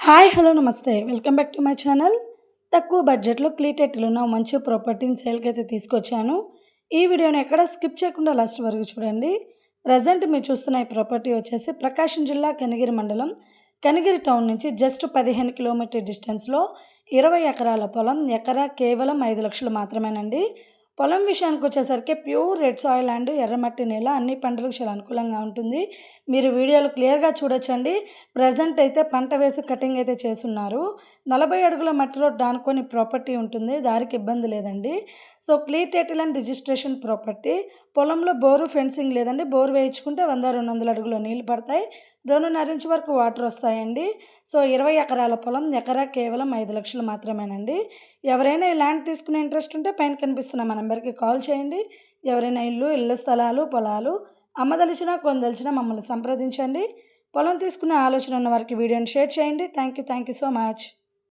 Hi hello నమస్తే welcome back to my channel. తక్కువ బడ్జెట్లో క్లీటెట్లో ఉన్న మంచి ప్రాపర్టీని సేల్కి అయితే తీసుకొచ్చాను. ఈ వీడియోని ఎక్కడ స్కిప్ చేయకుండా లాస్ట్ వరకు చూడండి. ప్రజెంట్ మీరు చూస్తున్న ఈ ప్రాపర్టీ వచ్చేసి ప్రకాశం జిల్లా కనిగిరి మండలం కనిగిరి టౌన్ నుంచి జస్ట్ 15 కిలోమీటర్ డిస్టెన్స్లో 20 ఎకరాల పొలం. ఎకరా కేవలం 5 లక్షలు మాత్రమేనండి. పొలం విషయానికి వచ్చేసరికి ప్యూర్ రెడ్ సాయిల్ అండ్ ఎర్రమట్టి నేల, అన్ని పంటలకు చాలా అనుకూలంగా ఉంటుంది. మీరు వీడియోలో క్లియర్గా చూడొచ్చండి. ప్రజెంట్ అయితే పంట వేసి కటింగ్ అయితే చేస్తున్నారు. 40 అడుగుల మట్టి రోడ్ ఆనుకొని ప్రాపర్టీ ఉంటుంది. దారికి ఇబ్బంది లేదండి. So clear title and registration property. పొలంలో బోరు ఫెన్సింగ్ లేదండి. బోరు వేయించుకుంటే 100-200 అడుగులు నీళ్ళు పడతాయి. 2.5 ఇంచ్ వరకు వాటర్ వస్తాయండి. సో 20 ఎకరాల పొలం. ఎకరా కేవలం 5 లక్షలు మాత్రమేనండి. ఎవరైనా ఈ ల్యాండ్ తీసుకునే ఇంట్రెస్ట్ ఉంటే పైన కనిపిస్తున్న మా నెంబర్కి కాల్ చేయండి. ఎవరైనా ఇళ్ళ స్థలాలు, పొలాలు అమ్మదలిచినా కొనదలిచినా మమ్మల్ని సంప్రదించండి. పొలం తీసుకునే ఆలోచన ఉన్న వారికి వీడియోని షేర్ చేయండి. Thank you so much.